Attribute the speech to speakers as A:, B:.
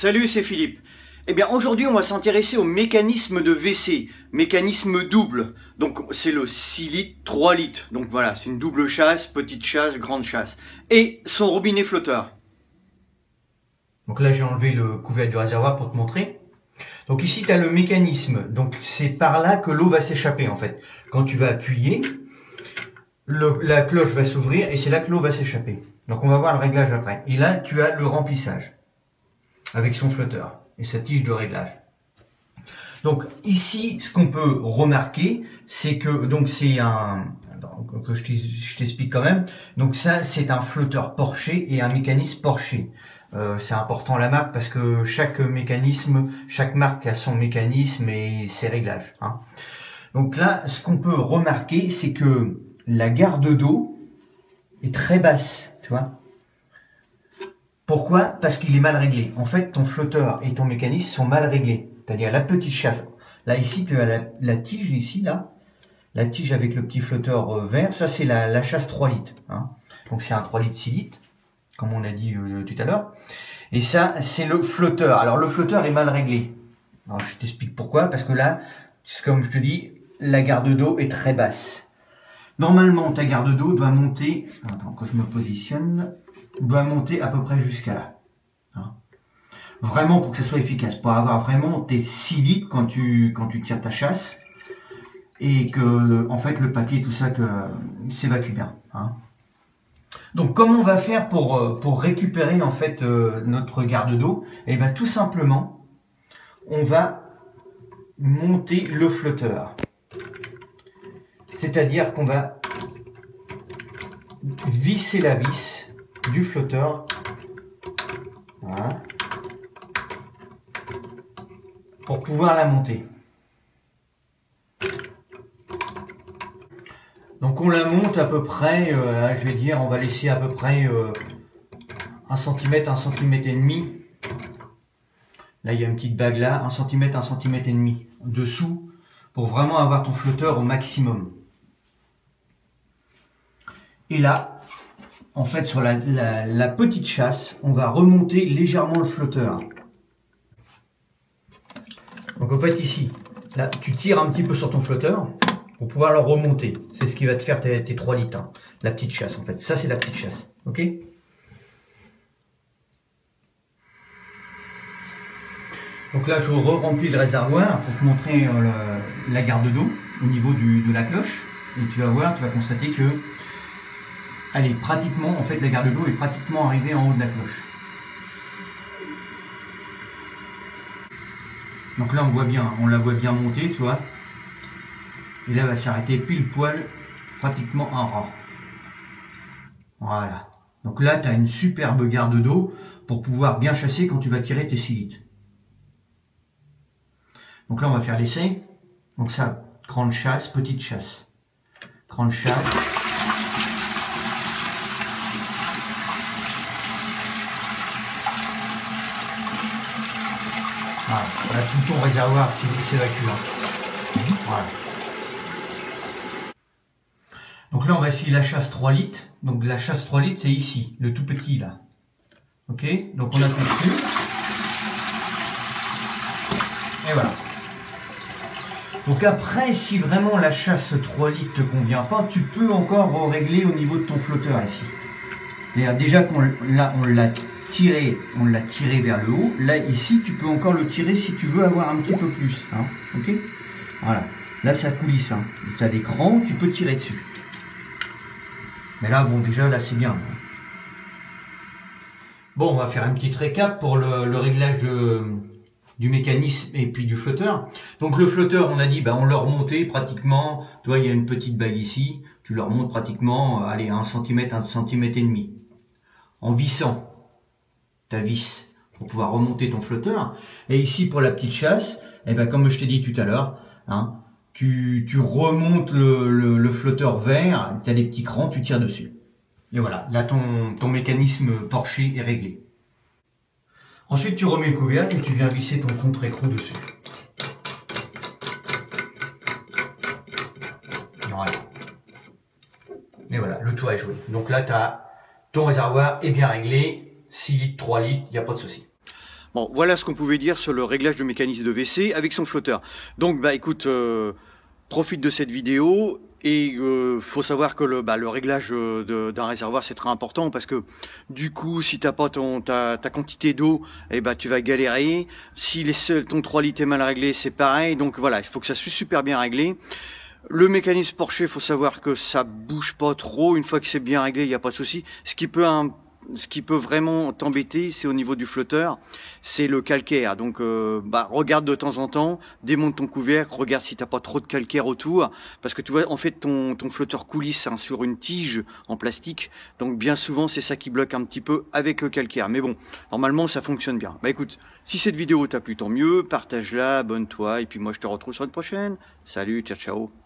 A: Salut, c'est Philippe. Eh bien, aujourd'hui, on va s'intéresser au mécanisme de WC, mécanisme double. Donc, c'est le 6 litres, 3 litres. Donc voilà, c'est une double chasse, petite chasse, grande chasse. Et son robinet flotteur.
B: Donc là, j'ai enlevé le couvercle du réservoir pour te montrer. Donc ici, tu as le mécanisme. Donc c'est par là que l'eau va s'échapper en fait. Quand tu vas appuyer, la cloche va s'ouvrir et c'est là que l'eau va s'échapper. Donc on va voir le réglage après. Et là, tu as le remplissage avec son flotteur et sa tige de réglage. Donc ici, ce qu'on peut remarquer, c'est que donc c'est un... que je t'explique quand même. Donc ça, c'est un flotteur Porcher et un mécanisme Porcher. C'est important la marque parce que chaque mécanisme, chaque marque a son mécanisme et ses réglages. Hein. Donc là, ce qu'on peut remarquer, c'est que la garde d'eau est très basse, tu vois. Pourquoi? Parce qu'il est mal réglé. En fait, ton flotteur et ton mécanisme sont mal réglés. C'est-à-dire la petite chasse. Là, ici, tu as la tige, ici, là. La tige avec le petit flotteur vert. Ça, c'est la chasse 3 litres. Hein. Donc, c'est un 3 litres 6 litres, comme on a dit tout à l'heure. Et ça, c'est le flotteur. Alors, le flotteur est mal réglé. Alors, je t'explique pourquoi. Parce que là, comme je te dis, la garde d'eau est très basse. Normalement, ta garde d'eau doit monter... Attends, que je me positionne... doit monter à peu près jusqu'à là. Hein. Vraiment pour que ça soit efficace, pour avoir vraiment tes 6 litres quand tu tires ta chasse et que en fait le papier tout ça s'évacue bien. Hein. Donc comment on va faire pour récupérer en fait notre garde d'eau? Et bien tout simplement on va monter le flotteur. C'est-à-dire qu'on va visser la vis du flotteur, voilà, pour pouvoir la monter. Donc on la monte à peu près, je vais dire, on va laisser à peu près 1 cm, 1 cm et demi. Là il y a une petite bague là, 1 cm, 1 cm et demi dessous, pour vraiment avoir ton flotteur au maximum. Et là, en fait, sur la petite chasse, on va remonter légèrement le flotteur. Donc en fait ici, là, tu tires un petit peu sur ton flotteur pour pouvoir le remonter. C'est ce qui va te faire tes 3 litres. Hein. La petite chasse en fait. Ça c'est la petite chasse. Ok? Donc là je re-remplis le réservoir pour te montrer la garde d'eau au niveau de la cloche. Et tu vas voir, tu vas constater que elle est pratiquement, en fait la garde d'eau est pratiquement arrivée en haut de la cloche. Donc là on la voit bien monter, tu vois. Et là elle va s'arrêter pile poil, pratiquement en rang. Voilà. Donc là tu as une superbe garde d'eau pour pouvoir bien chasser quand tu vas tirer tes 6 litres. Donc là on va faire l'essai. Donc ça, grande chasse, petite chasse. Grande chasse. Voilà, là, tout ton réservoir s'évacue. Voilà. Donc là, on va essayer la chasse 3 litres. Donc la chasse 3 litres, c'est ici, le tout petit là. Ok, donc on appuie dessus. Et voilà. Donc après, si vraiment la chasse 3 litres te convient pas, tu peux encore régler au niveau de ton flotteur ici. Déjà qu'on l'a tiré vers le haut. Là, ici, tu peux encore le tirer si tu veux avoir un petit peu plus. Hein, ok? Voilà. Là, ça coulisse. Hein. Tu as des crans, tu peux tirer dessus. Mais là, bon, déjà, là, c'est bien. Bon, on va faire un petit récap pour le réglage du mécanisme et puis du flotteur. Donc, le flotteur, on a dit, on l'a remonté pratiquement. Tu vois, il y a une petite bague ici. Tu le remontes pratiquement, allez, 1 cm, 1 cm et demi. En vissant ta vis pour pouvoir remonter ton flotteur. Et ici pour la petite chasse, comme je t'ai dit tout à l'heure, hein, tu remontes le flotteur vert, tu as des petits crans, tu tires dessus. Et voilà, là ton mécanisme Porcher est réglé. Ensuite tu remets le couvercle et tu viens visser ton contre-écrou dessus. Voilà. Et voilà, le tour est joué. Donc là ton réservoir est bien réglé. 6 litres, 3 litres, il n'y a pas de souci.
A: Bon, voilà ce qu'on pouvait dire sur le réglage de mécanisme de WC avec son flotteur. Donc, bah écoute, profite de cette vidéo et faut savoir que le réglage d'un réservoir c'est très important parce que du coup, si t'as pas ta quantité d'eau, eh ben tu vas galérer. Si ton 3 litres est mal réglé, c'est pareil. Donc voilà, il faut que ça soit super bien réglé. Le mécanisme Porsche, il faut savoir que ça bouge pas trop. Une fois que c'est bien réglé, il n'y a pas de souci. Ce qui peut vraiment t'embêter, c'est au niveau du flotteur, c'est le calcaire. Donc, regarde de temps en temps, démonte ton couvercle, regarde si t'as pas trop de calcaire autour, parce que tu vois, en fait, ton flotteur coulisse sur une tige en plastique. Donc, bien souvent, c'est ça qui bloque un petit peu avec le calcaire. Mais bon, normalement, ça fonctionne bien. Bah, écoute, si cette vidéo t'a plu, tant mieux. Partage-la, abonne-toi, et puis moi, je te retrouve sur une prochaine. Salut, ciao, ciao.